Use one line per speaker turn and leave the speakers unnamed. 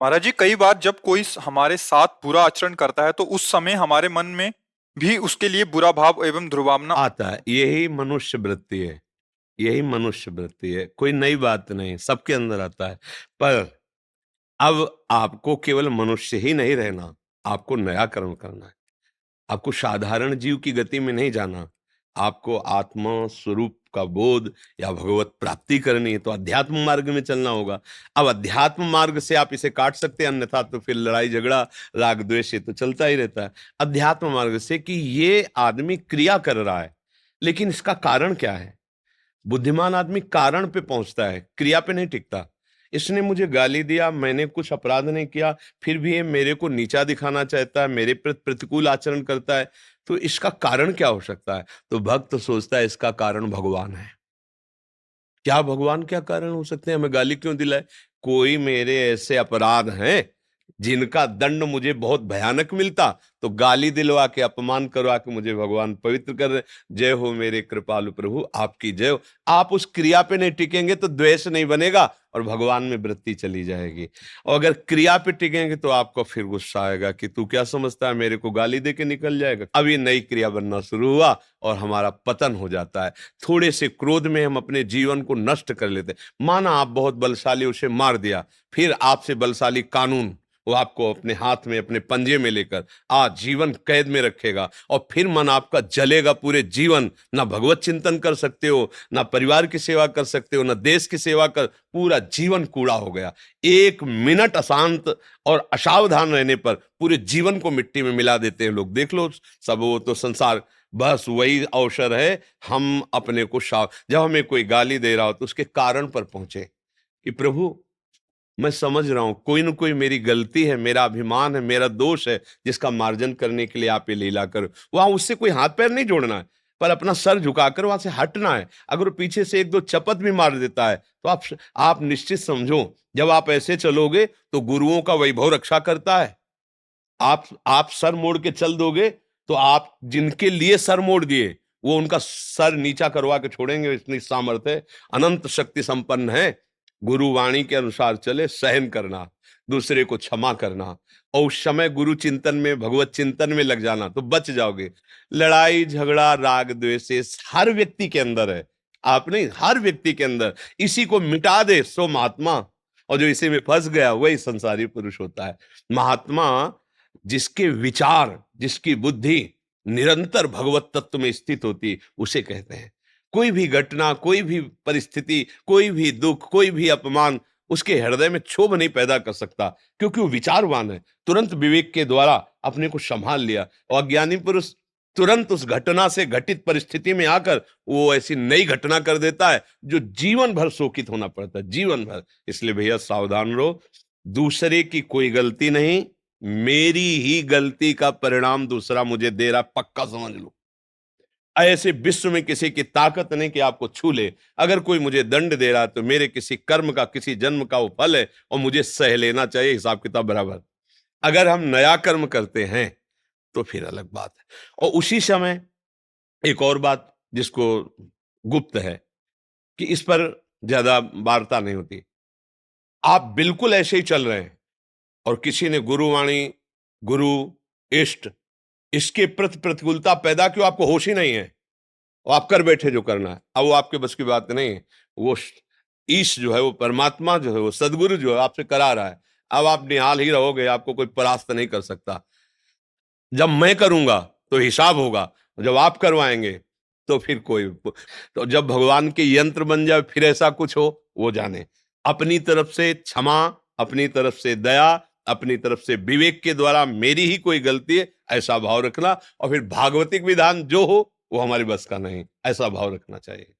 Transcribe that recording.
महाराज जी, कई बार जब कोई हमारे साथ बुरा आचरण करता है तो उस समय हमारे मन में भी उसके लिए बुरा भाव एवं दुर्भावना।
आता है। यही मनुष्य वृत्ति है, यही मनुष्य वृत्ति है, कोई नई बात नहीं, सबके अंदर आता है। पर अब आपको केवल मनुष्य ही नहीं रहना, आपको नया कर्म करना है। आपको साधारण जीव की गति में नहीं जाना, आपको आत्मा स्वरूप का बोध या भगवत प्राप्ति करनी है, तो अध्यात्म मार्ग में चलना होगा। अब अध्यात्म मार्ग से आप इसे काट सकते हैं, अन्यथा तो फिर लड़ाई झगड़ा राग द्वेष ये तो चलता ही रहता है। अध्यात्म मार्ग से कि ये आदमी क्रिया कर रहा है, लेकिन इसका कारण क्या है। बुद्धिमान आदमी कारण पे पहुंचता है, क्रिया पे नहीं टिकता। इसने मुझे गाली दिया, मैंने कुछ अपराध नहीं किया, फिर भी ये मेरे को नीचा दिखाना चाहता है, मेरे प्रति प्रतिकूल आचरण करता है, तो इसका कारण क्या हो सकता है। तो भक्त सोचता है इसका कारण भगवान है। क्या भगवान क्या कारण हो सकते हैं, हमें गाली क्यों दिलाए। कोई मेरे ऐसे अपराध हैं जिनका दंड मुझे बहुत भयानक मिलता, तो गाली दिलवा के अपमान करवा के मुझे भगवान पवित्र कर रहे। जय हो मेरे कृपालु प्रभु, आपकी जय हो। आप उस क्रिया पे नहीं टिकेंगे तो द्वेष नहीं बनेगा और भगवान में वृत्ति चली जाएगी। और अगर क्रिया पे टिकेंगे तो आपको फिर गुस्सा आएगा कि तू क्या समझता है, मेरे को गाली दे के निकल जाएगा। अब ये नई क्रिया बनना शुरू हुआ और हमारा पतन हो जाता है। थोड़े से क्रोध में हम अपने जीवन को नष्ट कर लेते। माना आप बहुत बलशाली, उसे मार दिया, फिर आपसे बलशाली कानून वो आपको अपने हाथ में, अपने पंजे में लेकर आजीवन कैद में रखेगा, और फिर मन आपका जलेगा पूरे जीवन। ना भगवत चिंतन कर सकते हो, ना परिवार की सेवा कर सकते हो, ना देश की सेवा कर, पूरा जीवन कूड़ा हो गया। एक मिनट अशांत और असावधान रहने पर पूरे जीवन को मिट्टी में मिला देते हैं लोग। देख लो सब, वो तो संसार बस वही अवसर है। हम अपने को जब हमें कोई गाली दे रहा हो तो उसके कारण पर पहुंचे कि प्रभु मैं समझ रहा हूं कोई ना कोई मेरी गलती है, मेरा अभिमान है, मेरा दोष है, जिसका मार्जन करने के लिए आप ये लीला करो। वहां उससे कोई हाथ पैर नहीं जोड़ना है, पर अपना सर झुकाकर वहां से हटना है। अगर वो पीछे से एक दो चपत भी मार देता है तो आप निश्चित समझो, जब आप ऐसे चलोगे तो गुरुओं का वैभव रक्षा करता है। आप सर मोड़ के चल दोगे तो आप जिनके लिए सर मोड़ दिए वो उनका सर नीचा करवा के छोड़ेंगे। इतनी सामर्थ्य, अनंत शक्ति संपन्न है। गुरु वाणी के अनुसार चले, सहन करना, दूसरे को क्षमा करना, और उस समय गुरु चिंतन में, भगवत चिंतन में लग जाना, तो बच जाओगे। लड़ाई झगड़ा राग द्वेष हर व्यक्ति के अंदर है, आप नहीं, हर व्यक्ति के अंदर। इसी को मिटा दे सो महात्मा, और जो इसी में फंस गया वही संसारी पुरुष होता है। महात्मा जिसके विचार, जिसकी बुद्धि निरंतर भगवत तत्व में स्थित होती, उसे कहते हैं। कोई भी घटना, कोई भी परिस्थिति, कोई भी दुख, कोई भी अपमान उसके हृदय में क्षोभ नहीं पैदा कर सकता, क्योंकि वो विचारवान है। तुरंत विवेक के द्वारा अपने को संभाल लिया। और अज्ञानी पुरुष तुरंत उस घटना से, घटित परिस्थिति में आकर वो ऐसी नई घटना कर देता है जो जीवन भर शोकित होना पड़ता है, जीवन भर। इसलिए भैया सावधान रहो, दूसरे की कोई गलती नहीं, मेरी ही गलती का परिणाम दूसरा मुझे दे रहा, पक्का समझ लो। ऐसे विश्व में किसी की ताकत नहीं कि आपको छू ले। अगर कोई मुझे दंड दे रहा है तो मेरे किसी कर्म का, किसी जन्म का वो फल है, और मुझे सह लेना चाहिए, हिसाब किताब बराबर। अगर हम नया कर्म करते हैं तो फिर अलग बात है। और उसी समय एक और बात जिसको गुप्त है, कि इस पर ज्यादा वार्ता नहीं होती। आप बिल्कुल ऐसे ही चल रहे हैं और किसी ने गुरुवाणी, गुरु, इष्ट, इसके प्रति प्रतिकूलता पैदा क्यों, आपको होश ही नहीं है, और आप कर बैठे जो करना है। अब वो आपके बस की बात नहीं है। वो ईश जो है, वो परमात्मा जो है, वो सदगुरु जो है आपसे करा रहा है। अब आप निहाल ही रहोगे, आपको कोई परास्त नहीं कर सकता। जब मैं करूंगा तो हिसाब होगा, जब आप करवाएंगे तो फिर कोई, तो जब भगवान के यंत्र बन जाए फिर ऐसा कुछ हो, वो जाने। अपनी तरफ से क्षमा, अपनी तरफ से दया, अपनी तरफ से विवेक के द्वारा मेरी ही कोई गलती है ऐसा भाव रखना, और फिर भागवतिक विधान जो हो वो हमारे बस का नहीं, ऐसा भाव रखना चाहिए।